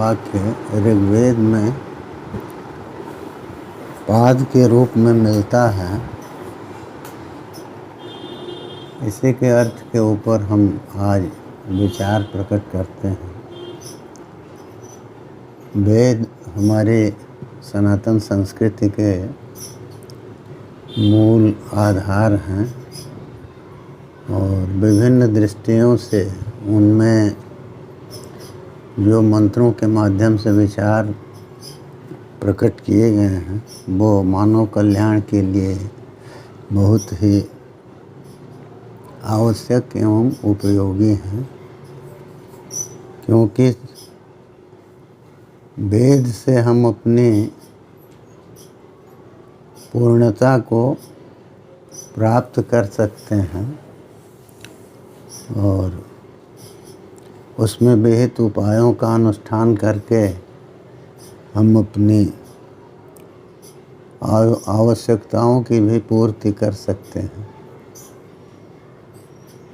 वाक्य ऋग्वेद में पाद के रूप में मिलता है। इसी के अर्थ के ऊपर हम आज विचार प्रकट करते हैं। वेद हमारे सनातन संस्कृति के मूल आधार हैं और विभिन्न दृष्टियों से उनमें जो मंत्रों के माध्यम से विचार प्रकट किए गए हैं वो मानव कल्याण के लिए बहुत ही आवश्यक एवं उपयोगी हैं, क्योंकि वेद से हम अपनी पूर्णता को प्राप्त कर सकते हैं और उसमें विहित उपायों का अनुष्ठान करके हम अपनी आवश्यकताओं की भी पूर्ति कर सकते हैं।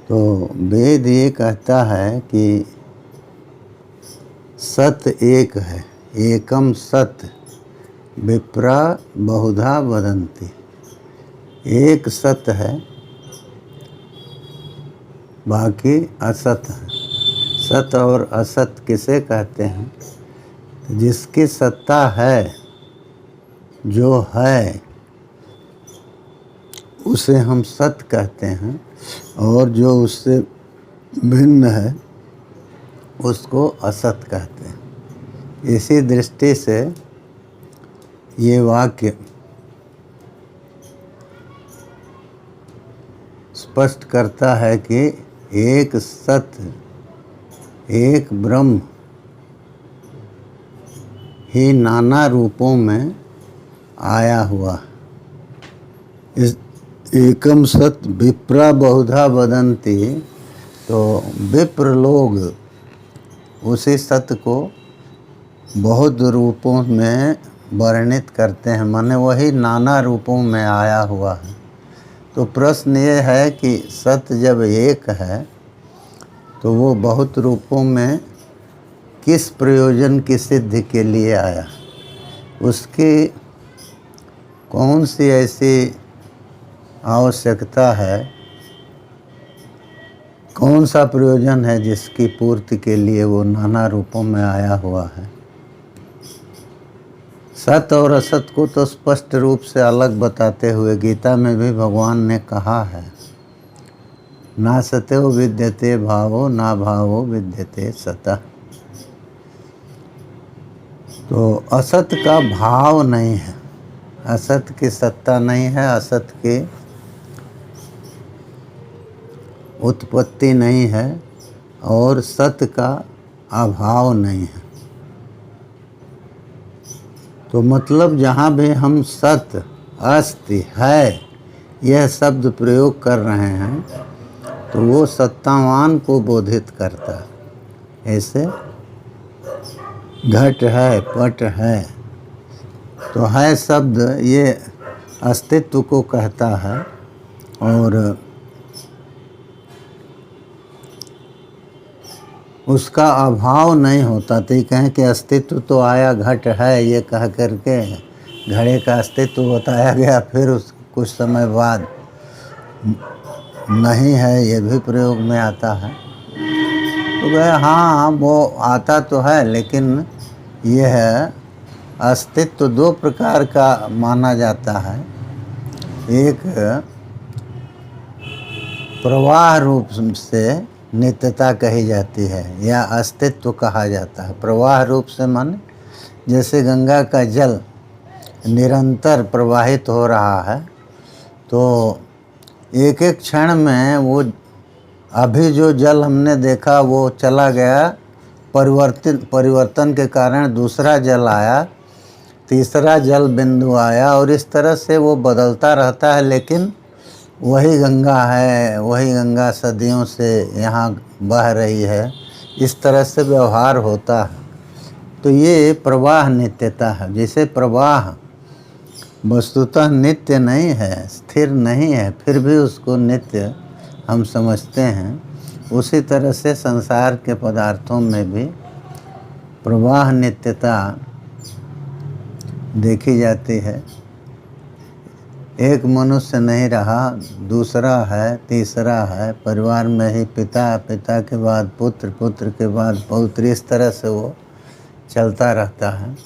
तो वेद ये कहता है कि सत एक है, एकम सत विप्रा बहुधा वदन्ति। एक सत है, बाकी असत है। सत और असत किसे कहते हैं? तो जिसकी सत्ता है, जो है, उसे हम सत कहते हैं, और जो उससे भिन्न है उसको असत कहते हैं। इसी दृष्टि से ये वाक्य स्पष्ट करता है कि एक सत्य, एक ब्रह्म ही नाना रूपों में आया हुआ। इस एकम सत विप्रा बहुधा वदन्ति, तो विप्र लोग उसी सत्य को बहुत रूपों में वर्णित करते हैं, माने वही नाना रूपों में आया हुआ है। तो प्रश्न ये है कि सत्य जब एक है तो वो बहुत रूपों में किस प्रयोजन की सिद्धि के लिए आया? उसकी कौन सी ऐसी आवश्यकता है, कौन सा प्रयोजन है जिसकी पूर्ति के लिए वो नाना रूपों में आया हुआ है? सत और असत को तो स्पष्ट रूप से अलग बताते हुए गीता में भी भगवान ने कहा है, ना सतो विद्यते भावो ना भावो विद्यते सतः। तो असत का भाव नहीं है, असत की सत्ता नहीं है, असत की उत्पत्ति नहीं है और सत्य का अभाव नहीं है। तो मतलब जहाँ भी हम सत्य, अस्ति, है यह शब्द प्रयोग कर रहे हैं तो वो सत्तावान को बोधित करता है। ऐसे घट है, पट है, तो है शब्द ये अस्तित्व को कहता है और उसका अभाव नहीं होता। तो ये कहें कि अस्तित्व तो आया, घट है, ये कह करके घड़े का अस्तित्व बताया गया, फिर उस कुछ समय बाद नहीं है, ये भी प्रयोग में आता है। तो गए हाँ, वो आता तो है, लेकिन यह अस्तित्व दो प्रकार का माना जाता है। एक प्रवाह रूप से नित्यता कही जाती है या अस्तित्व कहा जाता है। प्रवाह रूप से माने जैसे गंगा का जल निरंतर प्रवाहित हो रहा है, तो एक एक क्षण में वो अभी जो जल हमने देखा वो चला गया, परिवर्तन के कारण दूसरा जल आया, तीसरा जल बिंदु आया, और इस तरह से वो बदलता रहता है, लेकिन वही गंगा है, वही गंगा सदियों से यहाँ बह रही है। इस तरह से व्यवहार होता है। तो ये प्रवाह नित्यता है। जैसे प्रवाह वस्तुतः नित्य नहीं है, स्थिर नहीं है, फिर भी उसको नित्य हम समझते हैं, उसी तरह से संसार के पदार्थों में भी प्रवाह नित्यता देखी जाती है। एक मनुष्य नहीं रहा, दूसरा है, तीसरा है, परिवार में ही पिता, पिता के बाद पुत्र, पुत्र के बाद पौत्र, इस तरह से वो चलता रहता है।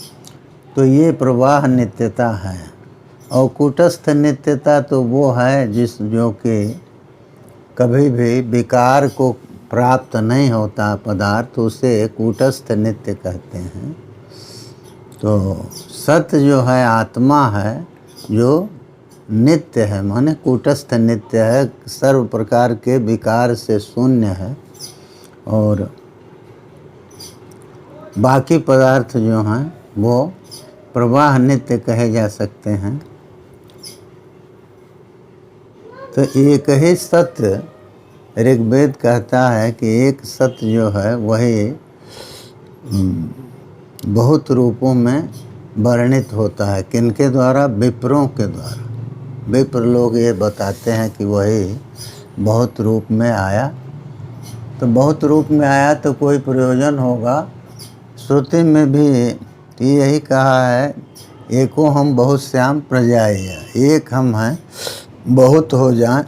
तो ये प्रवाह नित्यता है। और कूटस्थ नित्यता तो वो है जो कि कभी भी विकार को प्राप्त नहीं होता पदार्थ, तो उसे कूटस्थ नित्य कहते हैं। तो सत्य जो है, आत्मा है जो नित्य है, माने कूटस्थ नित्य है, सर्व प्रकार के विकार से शून्य है। और बाकी पदार्थ जो हैं वो प्रवाह नित्य कहे जा सकते हैं। तो एक ही सत्य, ऋग्वेद कहता है कि एक सत्य जो है वही बहुत रूपों में वर्णित होता है। किनके द्वारा? विप्रों के द्वारा। विप्र लोग ये बताते हैं कि वही बहुत रूप में आया। तो बहुत रूप में आया तो कोई प्रयोजन होगा। श्रुति में भी यही कहा है, एको हम बहुत श्याम प्रजाएय, एक हम हैं बहुत हो जाएं,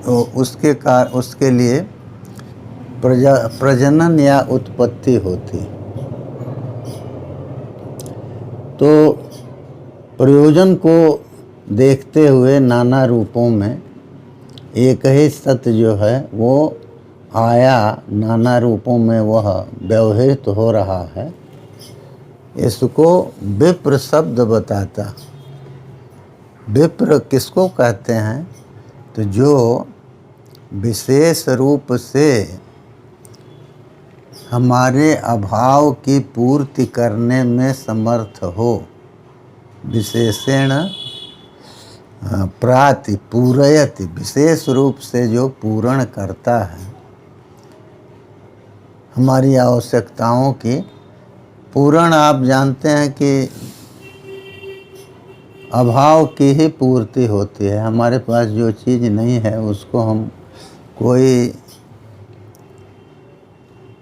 तो उसके लिए प्रजनन या उत्पत्ति होती। तो प्रयोजन को देखते हुए नाना रूपों में एक ही सत्य जो है वो आया, नाना रूपों में वह व्यवहित हो रहा है। इसको विप्र शब्द बताता। विप्र किसको कहते हैं? तो जो विशेष रूप से हमारे अभाव की पूर्ति करने में समर्थ हो, विशेषण प्राति पूरयति, विशेष रूप से जो पूर्ण करता है हमारी आवश्यकताओं की। पूर्ण आप जानते हैं कि अभाव की ही पूर्ति होती है। हमारे पास जो चीज़ नहीं है उसको हम कोई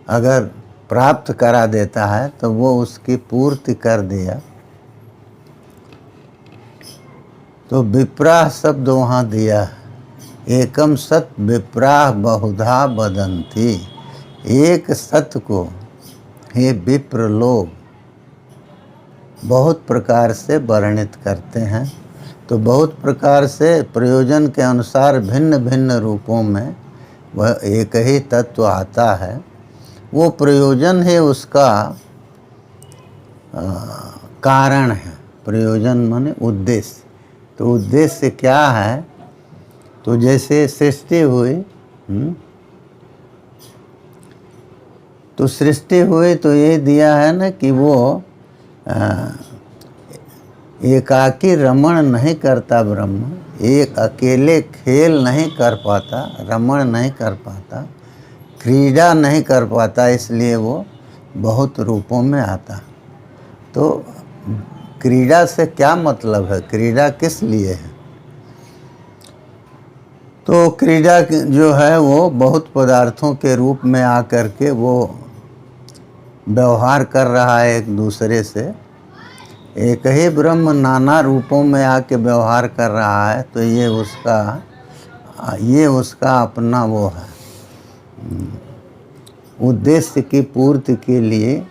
अगर प्राप्त करा देता है तो वो उसकी पूर्ति कर दिया। तो विप्राह शब्द वहाँ दिया है। एकम सत विप्राह बहुधा बदंती। एक सत्य को ये विप्र लोग बहुत प्रकार से वर्णित करते हैं। तो बहुत प्रकार से प्रयोजन के अनुसार भिन्न भिन्न रूपों में वह एक ही तत्व आता है। वो प्रयोजन है उसका कारण है। प्रयोजन माने उद्देश्य। तो उद्देश्य क्या है? तो जैसे सृष्टि हुई, तो सृष्टि हुई तो ये दिया है ना कि वो एकाकी रमण नहीं करता ब्रह्म, एक अकेले खेल नहीं कर पाता, रमण नहीं कर पाता, क्रीड़ा नहीं कर पाता, इसलिए वो बहुत रूपों में आता। तो क्रीड़ा से क्या मतलब है? क्रीड़ा किस लिए है? तो क्रीड़ा जो है वो बहुत पदार्थों के रूप में आकर के वो व्यवहार कर रहा है एक दूसरे से। एक ही ब्रह्म नाना रूपों में आके व्यवहार कर रहा है। तो ये उसका अपना वो है, उद्देश्य की पूर्ति के लिए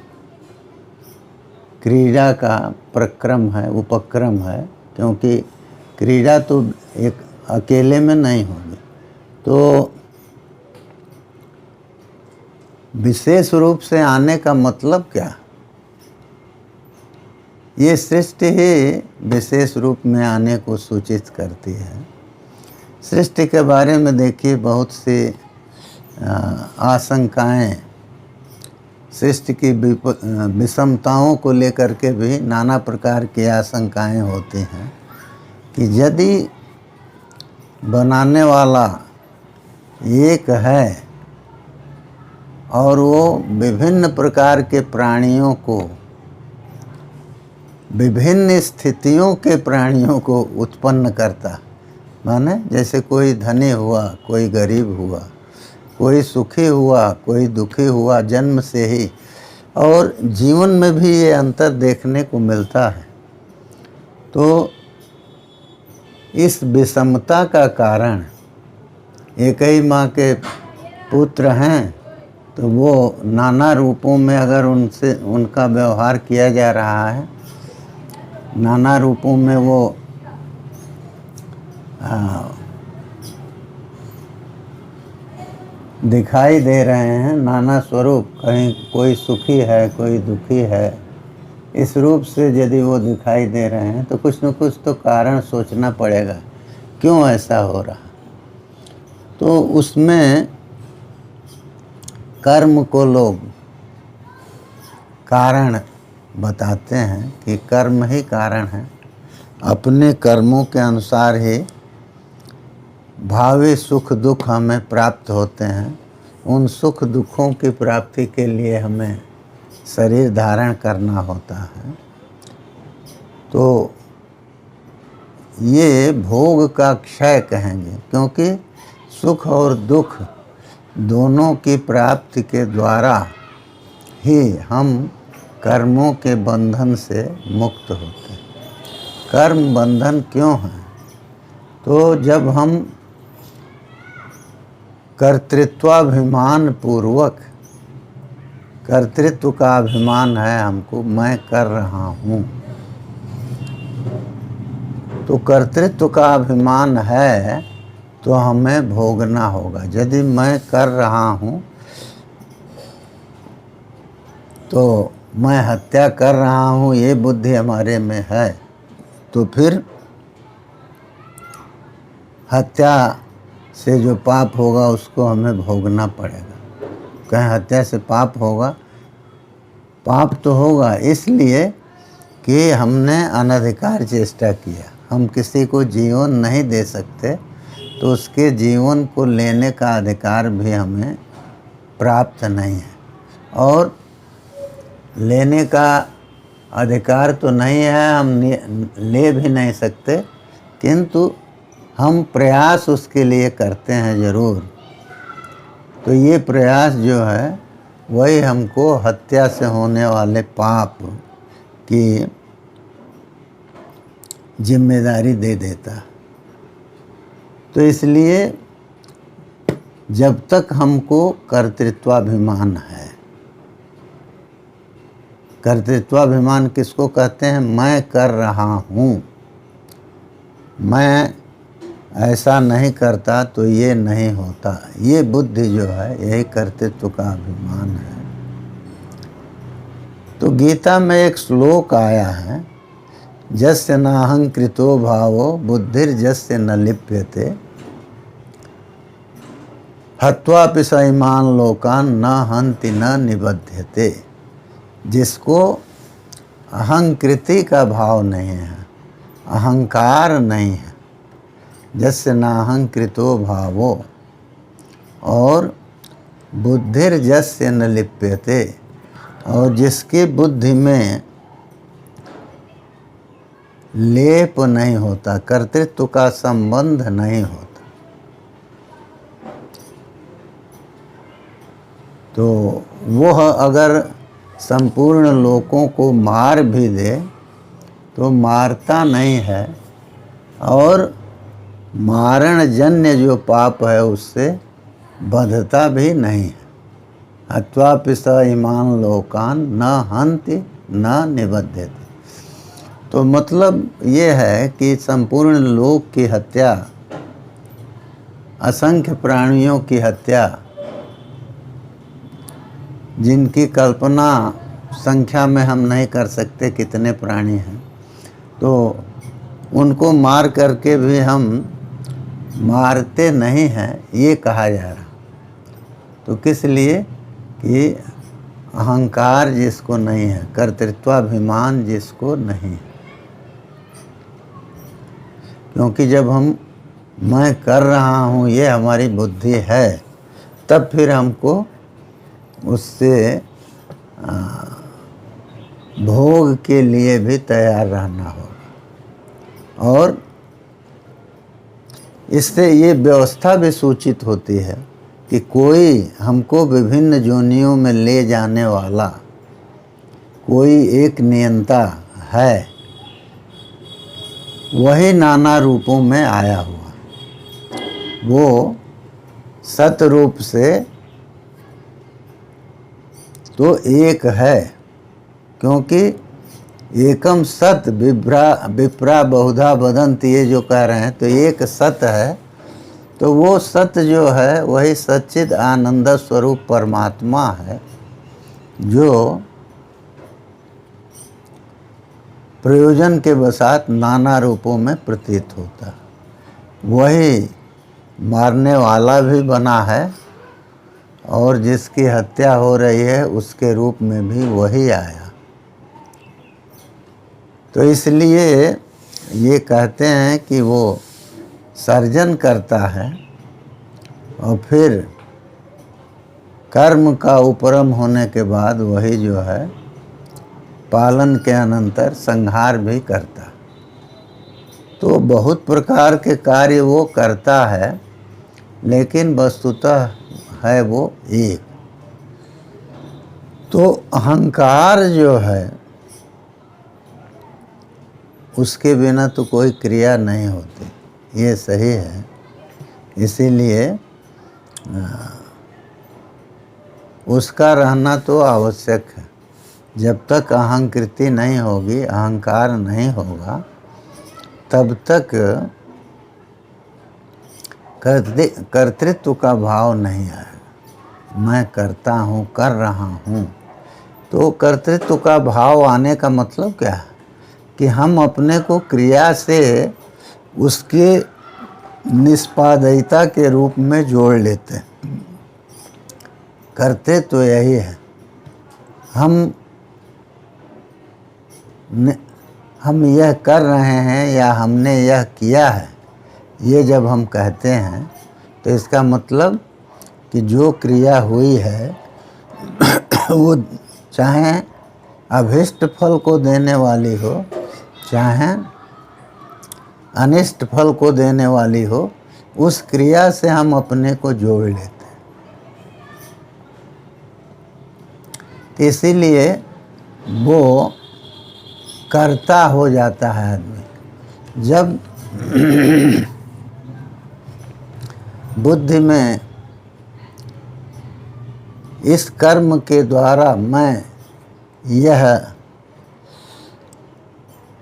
क्रीड़ा का प्रक्रम है, उपक्रम है। क्योंकि क्रीड़ा तो एक अकेले में नहीं होगी। तो विशेष रूप से आने का मतलब क्या? ये सृष्टि ही विशेष रूप में आने को सूचित करती है। सृष्टि के बारे में देखिए बहुत सी आशंकाएं, सृष्टि की विषमताओं को लेकर के भी नाना प्रकार की आशंकाएं होती हैं कि यदि बनाने वाला एक है और वो विभिन्न प्रकार के प्राणियों को, विभिन्न स्थितियों के प्राणियों को उत्पन्न करता, माने जैसे कोई धनी हुआ, कोई गरीब हुआ, कोई सुखी हुआ, कोई दुखी हुआ जन्म से ही, और जीवन में भी ये अंतर देखने को मिलता है। तो इस विषमता का कारण, एक ही माँ के पुत्र हैं तो वो नाना रूपों में अगर उनसे उनका व्यवहार किया जा रहा है, नाना रूपों में वो दिखाई दे रहे हैं, नाना स्वरूप, कहीं कोई सुखी है कोई दुखी है, इस रूप से यदि वो दिखाई दे रहे हैं तो कुछ न कुछ तो कारण सोचना पड़ेगा क्यों ऐसा हो रहा। तो उसमें कर्म को लोग कारण बताते हैं कि कर्म ही कारण है, अपने कर्मों के अनुसार ही भावी सुख दुख हमें प्राप्त होते हैं। उन सुख दुखों की प्राप्ति के लिए हमें शरीर धारण करना होता है। तो ये भोग का क्षय कहेंगे, क्योंकि सुख और दुख दोनों की प्राप्ति के द्वारा ही हम कर्मों के बंधन से मुक्त होते हैं। कर्म बंधन क्यों है? तो जब हम कर्तृत्वाभिमान पूर्वक, कर्तृत्व का अभिमान है हमको, मैं कर रहा हूँ, तो कर्तृत्व का अभिमान है तो हमें भोगना होगा। यदि मैं कर रहा हूँ तो मैं हत्या कर रहा हूँ, ये बुद्धि हमारे में है, तो फिर हत्या से जो पाप होगा उसको हमें भोगना पड़ेगा। कहीं हत्या से पाप होगा? पाप तो होगा, इसलिए कि हमने अनधिकार चेष्टा किया। हम किसी को जीवन नहीं दे सकते, तो उसके जीवन को लेने का अधिकार भी हमें प्राप्त नहीं है। और लेने का अधिकार तो नहीं है, हम ले भी नहीं सकते, किंतु हम प्रयास उसके लिए करते हैं ज़रूर। तो ये प्रयास जो है वही हमको हत्या से होने वाले पाप की जिम्मेदारी दे देता। तो इसलिए जब तक हमको कर्तृत्वाभिमान है, कर्तृत्वाभिमान किसको कहते हैं? मैं कर रहा हूँ, मैं ऐसा नहीं करता तो ये नहीं होता, ये बुद्धि जो है यही कर्तृत्व का अभिमान है। तो गीता में एक श्लोक आया है, जस्य नाहंकृतो भावो बुद्धिर्जस्य न लिप्यते हत्वापि स इमान् लोकान् न हन्ति न निबध्यते। जिसको अहंकृति का भाव नहीं है, अहंकार नहीं है, जस्य नाहंकृतो भावो, और बुद्धिर्जस्य न लिप्यते, और जिसकी बुद्धि में लेप नहीं होता, कर्तृत्व का संबंध नहीं होता, तो वह अगर संपूर्ण लोकों को मार भी दे तो मारता नहीं है, और मारण जन्य जो पाप है उससे बंधता भी नहीं है। हत्वापि स इमान् लोकान् न हन्ति न निबध्यते। तो मतलब ये है कि संपूर्ण लोक की हत्या, असंख्य प्राणियों की हत्या, जिनकी कल्पना संख्या में हम नहीं कर सकते कितने प्राणी हैं, तो उनको मार करके भी हम मारते नहीं हैं, ये कहा जा रहा। तो किस लिए? कि अहंकार जिसको नहीं है, कर्तृत्वाभिमान जिसको नहीं है। क्योंकि जब हम मैं कर रहा हूँ ये हमारी बुद्धि है, तब फिर हमको उससे भोग के लिए भी तैयार रहना होगा। और इससे ये व्यवस्था भी सूचित होती है कि कोई हमको विभिन्न जोनियों में ले जाने वाला कोई एक नियंता है, वही नाना रूपों में आया हुआ। वो सत रूप से तो एक है, क्योंकि एकम सत विप्रा बहुधा वदन्ति, ये जो कह रहे हैं तो एक सत है। तो वो सत जो है वही सच्चिद आनंद स्वरूप परमात्मा है, जो प्रयोजन के बसात नाना रूपों में प्रतीत होता है। वही मारने वाला भी बना है और जिसकी हत्या हो रही है उसके रूप में भी वही आया। तो इसलिए ये कहते हैं कि वो सर्जन करता है और फिर कर्म का उपरम होने के बाद वही जो है पालन के अनंतर संहार भी करता। तो बहुत प्रकार के कार्य वो करता है, लेकिन वस्तुतः है वो एक। तो अहंकार जो है उसके बिना तो कोई क्रिया नहीं होती, ये सही है। इसीलिए उसका रहना तो आवश्यक है। जब तक अहंकृति नहीं होगी, अहंकार नहीं होगा, तब तक कर्तृत्व का भाव नहीं आएगा। मैं करता हूँ, कर रहा हूँ। तो कर्तृत्व का भाव आने का मतलब क्या है कि हम अपने को क्रिया से उसके निष्पादयिता के रूप में जोड़ लेते हैं। करते तो यही है, हम यह कर रहे हैं या हमने यह किया है, ये जब हम कहते हैं तो इसका मतलब कि जो क्रिया हुई है वो चाहे अभीष्ट फल को देने वाली हो, चाहे अनिष्ट फल को देने वाली हो, उस क्रिया से हम अपने को जोड़ लेते हैं। इसीलिए वो कर्ता हो जाता है आदमी। जब बुद्धि में इस कर्म के द्वारा मैं यह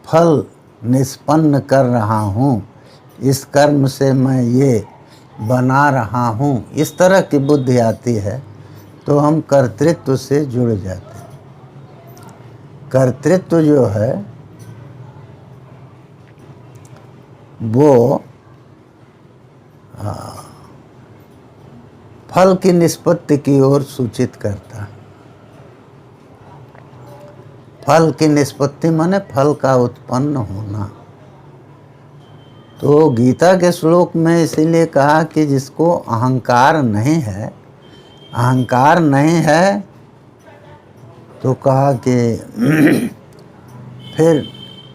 फल निष्पन्न कर रहा हूँ, इस कर्म से मैं ये बना रहा हूँ, इस तरह की बुद्धि आती है, तो हम कर्तृत्व से जुड़ जाते हैं। कर्तृत्व जो है वो फल की निष्पत्ति की ओर सूचित करता है। फल की निष्पत्ति माने फल का उत्पन्न होना। तो गीता के श्लोक में इसीलिए कहा कि जिसको अहंकार नहीं है, अहंकार नहीं है, तो कहा कि फिर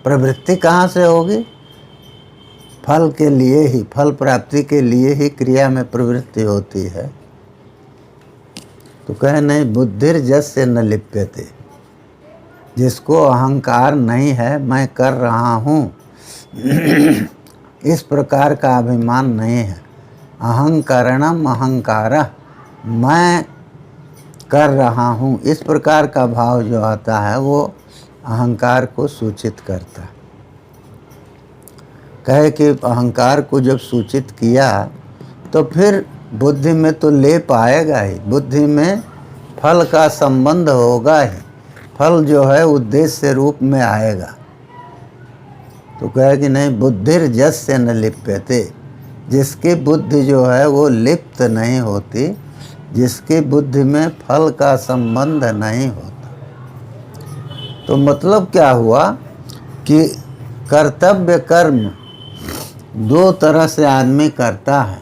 प्रवृत्ति कहाँ से होगी? फल के लिए ही, फल प्राप्ति के लिए ही क्रिया में प्रवृत्ति होती है। तो कहे नहीं, बुद्धिर जस्य न लिप्यते। जिसको अहंकार नहीं है, मैं कर रहा हूँ, इस प्रकार का अभिमान नहीं है। अहंकरणम अहंकारः, मैं कर रहा हूँ, इस प्रकार का भाव जो आता है वो अहंकार को सूचित करता है। कहे कि अहंकार को जब सूचित किया तो फिर बुद्धि में तो लेप आएगा ही, बुद्धि में फल का संबंध होगा ही, फल जो है उद्देश्य रूप में आएगा। तो कहे कि नहीं, बुद्धिर जस्य न लिप्यते। जिसकी बुद्धि जो है वो लिप्त नहीं होती, जिसकी बुद्धि में फल का संबंध नहीं होता। तो मतलब क्या हुआ कि कर्तव्य कर्म दो तरह से आदमी करता है।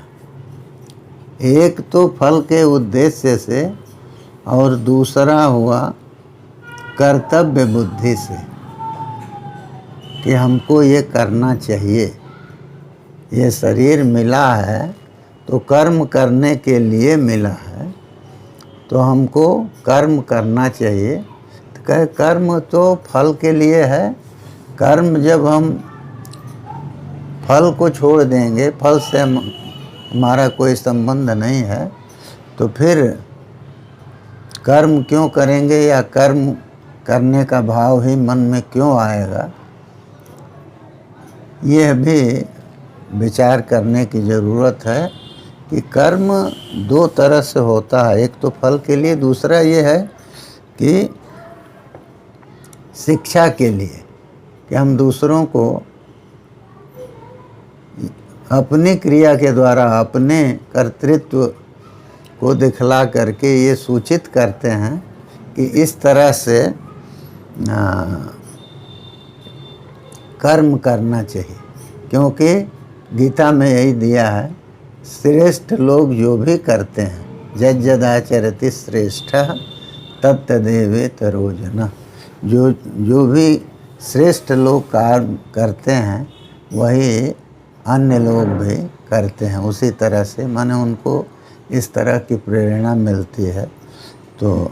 एक तो फल के उद्देश्य से और दूसरा हुआ कर्तव्य बुद्धि से कि हमको ये करना चाहिए। ये शरीर मिला है तो कर्म करने के लिए मिला है, तो हमको कर्म करना चाहिए। तो कहे कर्म तो फल के लिए है। कर्म जब हम फल को छोड़ देंगे, फल से हमारा कोई संबंध नहीं है, तो फिर कर्म क्यों करेंगे या कर्म करने का भाव ही मन में क्यों आएगा, यह भी विचार करने की ज़रूरत है कि कर्म दो तरह से होता है। एक तो फल के लिए, दूसरा ये है कि शिक्षा के लिए, कि हम दूसरों को अपनी क्रिया के द्वारा अपने कर्तृत्व को दिखला करके ये सूचित करते हैं कि इस तरह से कर्म करना चाहिए। क्योंकि गीता में यही दिया है, श्रेष्ठ लोग जो भी करते हैं, यज्जदाचरति श्रेष्ठ तत्तदेवेत रोजना, जो भी श्रेष्ठ लोग कार्य करते हैं वही अन्य लोग भी करते हैं उसी तरह से, माने उनको इस तरह की प्रेरणा मिलती है। तो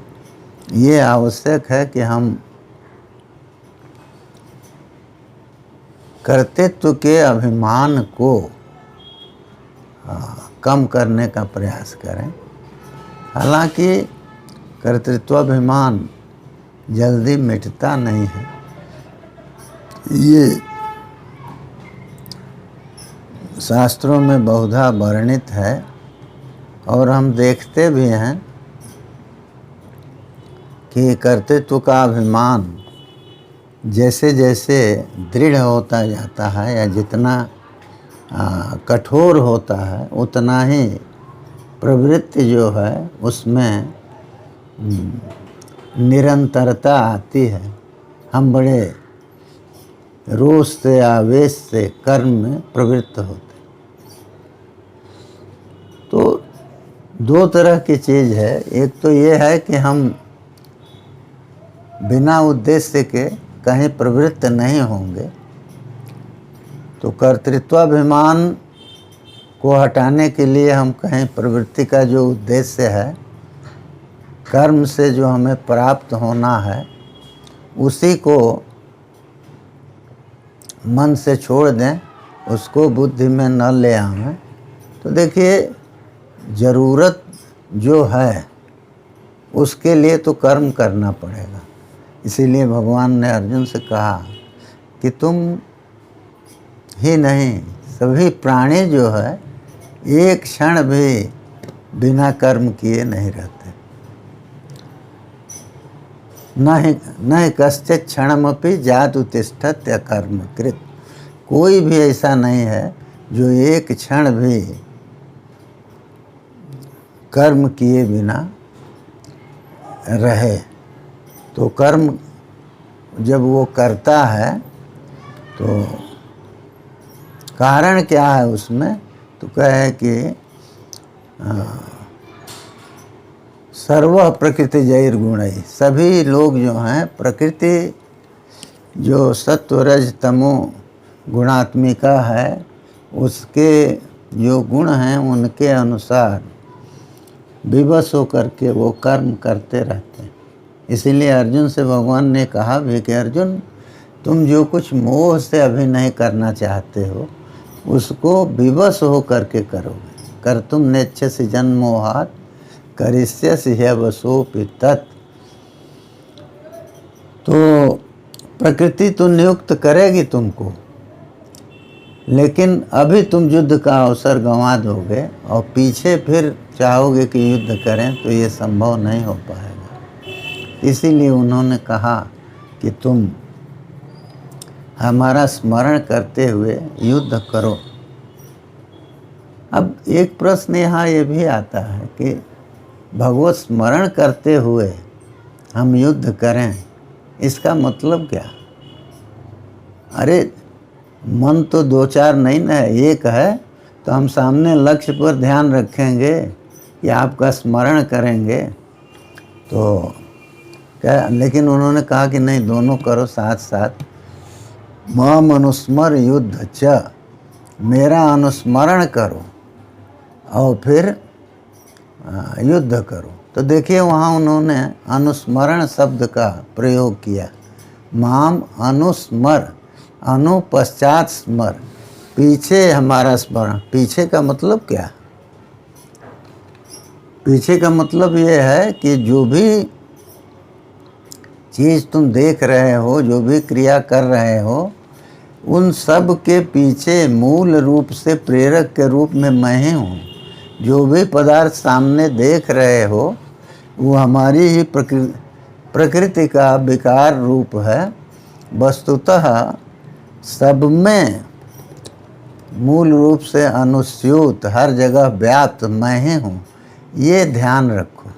ये आवश्यक है कि हम कर्तृत्व के अभिमान को कम करने का प्रयास करें। हालांकि कर्तृत्वाभिमान जल्दी मिटता नहीं है, ये शास्त्रों में बहुधा वर्णित है और हम देखते भी हैं कि कर्तृत्व का अभिमान जैसे जैसे दृढ़ होता जाता है या जितना कठोर होता है, उतना ही प्रवृत्ति जो है उसमें निरंतरता आती है। हम बड़े रोष से, आवेश से कर्म में प्रवृत्त होते। तो दो तरह की चीज़ है। एक तो ये है कि हम बिना उद्देश्य के कहीं प्रवृत्त नहीं होंगे, तो कर्तृत्वाभिमान को हटाने के लिए हम कहीं प्रवृत्ति का जो उद्देश्य है, कर्म से जो हमें प्राप्त होना है, उसी को मन से छोड़ दें, उसको बुद्धि में न ले आवें। तो देखिए, ज़रूरत जो है उसके लिए तो कर्म करना पड़ेगा। इसीलिए भगवान ने अर्जुन से कहा कि तुम ही नहीं, सभी प्राणी जो है एक क्षण भी बिना कर्म किए नहीं रहते। न कश्चित् क्षणमपि जातु तिष्ठत् अकर्मकृत्। कोई भी ऐसा नहीं है जो एक क्षण भी कर्म किए बिना रहे। तो कर्म जब वो करता है तो कारण क्या है उसमें, तो कहे कि सर्व प्रकृति जैर गुणै, सभी लोग जो हैं प्रकृति जो सत्व रज तमो गुणात्मिका है, उसके जो गुण हैं उनके अनुसार विवश होकर के वो कर्म करते रहते हैं। इसीलिए अर्जुन से भगवान ने कहा भी कि अर्जुन, तुम जो कुछ मोह से अभी नहीं करना चाहते हो उसको विवश हो करके करोगे। कर तुम नेच्छसि जन्मोहात् करिष्यसि ह्यवशोऽपि तत्। तो प्रकृति तो नियुक्त करेगी तुमको, लेकिन अभी तुम युद्ध का अवसर गंवा दोगे और पीछे फिर चाहोगे कि युद्ध करें, तो ये संभव नहीं हो पाएगा। इसीलिए उन्होंने कहा कि तुम हमारा स्मरण करते हुए युद्ध करो। अब एक प्रश्न यहाँ ये भी आता है कि भगवत स्मरण करते हुए हम युद्ध करें, इसका मतलब क्या? अरे मन तो दो चार नहीं ना है, एक है। तो हम सामने लक्ष्य पर ध्यान रखेंगे कि आपका स्मरण करेंगे तो क्या, लेकिन उन्होंने कहा कि नहीं, दोनों करो साथ साथ। मम अनुस्मर युद्ध च, मेरा अनुस्मरण करो और फिर युद्ध करो। तो देखिए वहाँ उन्होंने अनुस्मरण शब्द का प्रयोग किया। माम अनुस्मर, अनु पश्चात स्मर, पीछे हमारा स्मरण। पीछे का मतलब क्या? पीछे का मतलब ये है कि जो भी चीज़ तुम देख रहे हो, जो भी क्रिया कर रहे हो, उन सब के पीछे मूल रूप से प्रेरक के रूप में मैं ही हूँ। जो भी पदार्थ सामने देख रहे हो वो हमारी ही प्रकृति का विकार रूप है। वस्तुतः सब में मूल रूप से अनुस्यूत, हर जगह व्याप्त मैं ही हूँ, ये ध्यान रखो।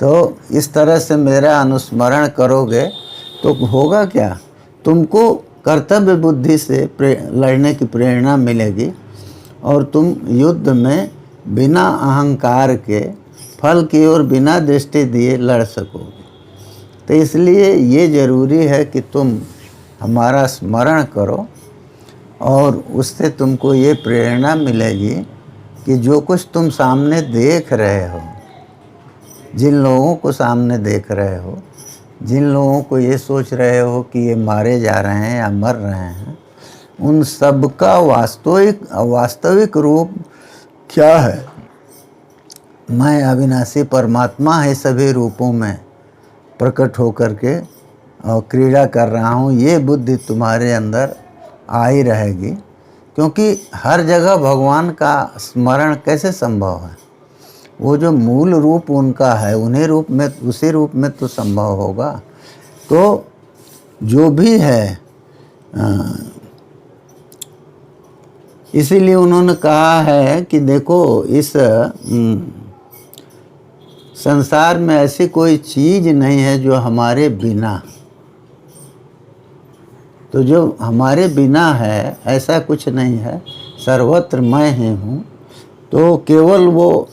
तो इस तरह से मेरा अनुस्मरण करोगे तो होगा क्या? तुमको कर्तव्य बुद्धि से लड़ने की प्रेरणा मिलेगी और तुम युद्ध में बिना अहंकार के, फल की ओर बिना दृष्टि दिए लड़ सकोगे। तो इसलिए ये ज़रूरी है कि तुम हमारा स्मरण करो और उससे तुमको ये प्रेरणा मिलेगी कि जो कुछ तुम सामने देख रहे हो, जिन लोगों को सामने देख रहे हो, जिन लोगों को ये सोच रहे हो कि ये मारे जा रहे हैं या मर रहे हैं, उन सब का वास्तविक रूप क्या है? मैं अविनाशी परमात्मा है, सभी रूपों में प्रकट होकर के और क्रीड़ा कर रहा हूँ। ये बुद्धि तुम्हारे अंदर आई रहेगी, क्योंकि हर जगह भगवान का स्मरण कैसे संभव है? वो जो मूल रूप उनका है, उन्हीं रूप में, उसी रूप में तो संभव होगा। तो जो भी है, इसीलिए उन्होंने कहा है कि देखो इस संसार में ऐसी कोई चीज़ नहीं है जो हमारे बिना, तो जो हमारे बिना है ऐसा कुछ नहीं है। सर्वत्र मैं ही हूँ। तो केवल वो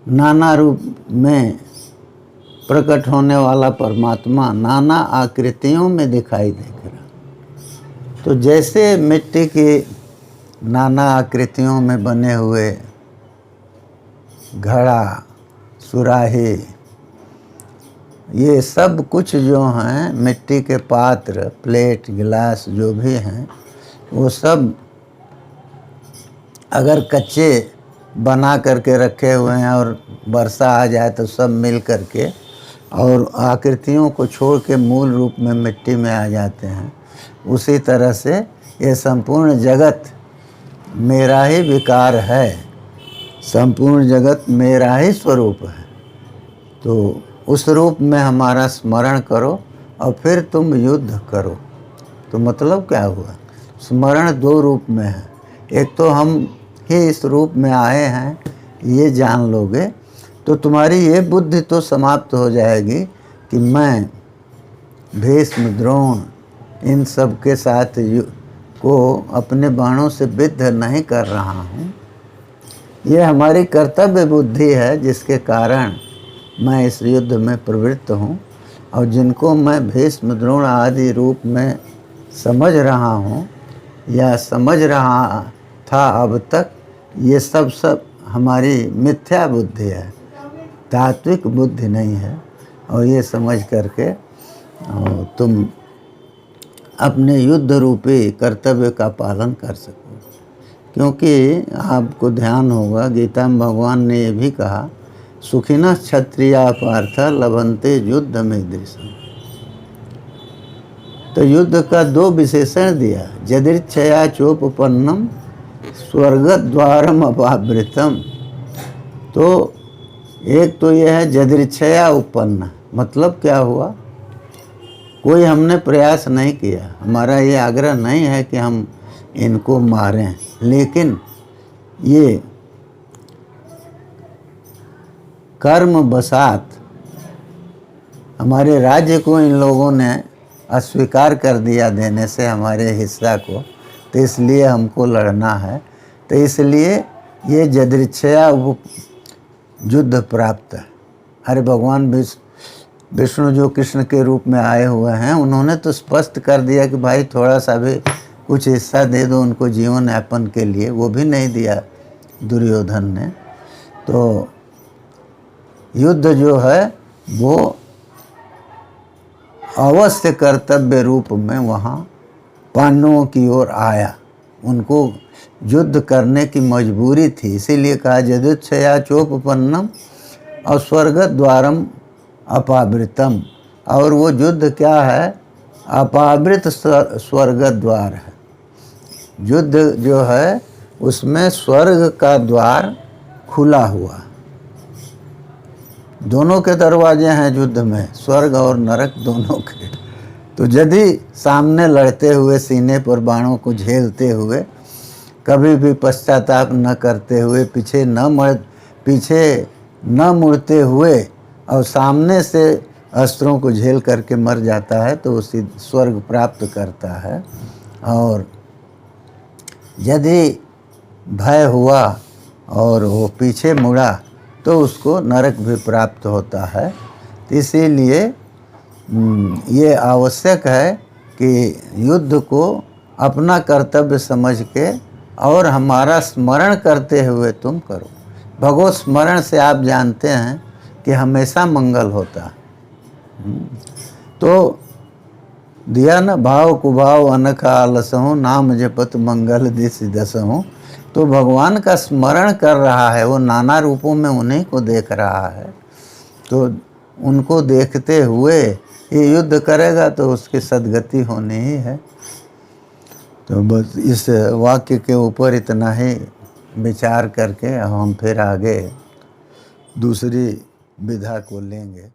नाना रूप में प्रकट होने वाला परमात्मा नाना आकृतियों में दिखाई देख रहा। तो जैसे मिट्टी की नाना आकृतियों में बने हुए घड़ा, सुराही, ये सब कुछ जो हैं, मिट्टी के पात्र, प्लेट, गिलास जो भी हैं, वो सब अगर कच्चे बना करके रखे हुए हैं और वर्षा आ जाए तो सब मिल करके और आकृतियों को छोड़ के मूल रूप में मिट्टी में आ जाते हैं। उसी तरह से ये संपूर्ण जगत मेरा ही विकार है, संपूर्ण जगत मेरा ही स्वरूप है। तो उस रूप में हमारा स्मरण करो और फिर तुम युद्ध करो। तो मतलब क्या हुआ? स्मरण दो रूप में है। एक तो हम ही इस रूप में आए हैं, ये जान लोगे तो तुम्हारी ये बुद्धि तो समाप्त हो जाएगी कि मैं भीष्म, द्रोण, इन सब के साथ को अपने बाणों से विद्ध नहीं कर रहा हूँ। ये हमारी कर्तव्य बुद्धि है जिसके कारण मैं इस युद्ध में प्रवृत्त हूँ। और जिनको मैं भीष्म, द्रोण आदि रूप में समझ रहा हूँ या समझ रहा था अब तक, ये सब हमारी मिथ्या बुद्धि है, तात्विक बुद्धि नहीं है। और ये समझ करके तुम अपने युद्ध रूपी कर्तव्य का पालन कर सको। क्योंकि आपको ध्यान होगा गीता में भगवान ने ये भी कहा, सुखिनः क्षत्रिया पार्थ लभन्ते युद्ध में दृशम। तो युद्ध का दो विशेषण दिया, यदृच्छया चोपपन्नम स्वर्गद्वारम अपावृतम। तो एक तो यह है यदृच्छया उपपन्न, मतलब क्या हुआ? कोई हमने प्रयास नहीं किया, हमारा ये आग्रह नहीं है कि हम इनको मारें, लेकिन ये कर्म बसात हमारे राज्य को इन लोगों ने अस्वीकार कर दिया देने से हमारे हिस्सा को, तो इसलिए हमको लड़ना है। तो इसलिए ये यदृच्छया युद्ध प्राप्त है। अरे भगवान विष्णु जो कृष्ण के रूप में आए हुए हैं, उन्होंने तो स्पष्ट कर दिया कि भाई थोड़ा सा भी कुछ हिस्सा दे दो उनको जीवन यापन के लिए, वो भी नहीं दिया दुर्योधन ने। तो युद्ध जो है वो अवश्य कर्तव्य रूप में वहाँ पांडवों की ओर आया, उनको युद्ध करने की मजबूरी थी। इसीलिए कहा यदुच्छया चोपपन्नम और स्वर्ग द्वारम अपावृतम, और वो युद्ध क्या है? अपावृत स्वर्ग द्वार है। युद्ध जो है उसमें स्वर्ग का द्वार खुला हुआ, दोनों के दरवाजे हैं युद्ध में, स्वर्ग और नरक दोनों के। तो यदि सामने लड़ते हुए, सीने पर बाणों को झेलते हुए, कभी भी पश्चाताप न करते हुए, पीछे न मुड़ते हुए और सामने से अस्त्रों को झेल करके मर जाता है तो उसी स्वर्ग प्राप्त करता है। और यदि भय हुआ और वो पीछे मुड़ा तो उसको नरक भी प्राप्त होता है। इसीलिए ये आवश्यक है कि युद्ध को अपना कर्तव्य समझ के और हमारा स्मरण करते हुए तुम करो। भगवत स्मरण से आप जानते हैं कि हमेशा मंगल होता है। तो दिया न भाव कुभाव अनखा आलसहूँ, नाम जपत मंगल दिस दसहूँ। तो भगवान का स्मरण कर रहा है, वो नाना रूपों में उन्हीं को देख रहा है। तो उनको देखते हुए ये युद्ध करेगा तो उसकी सद्गति होनी ही है। तो बस इस वाक्य के ऊपर इतना ही विचार करके हम फिर आगे दूसरी विधा को लेंगे।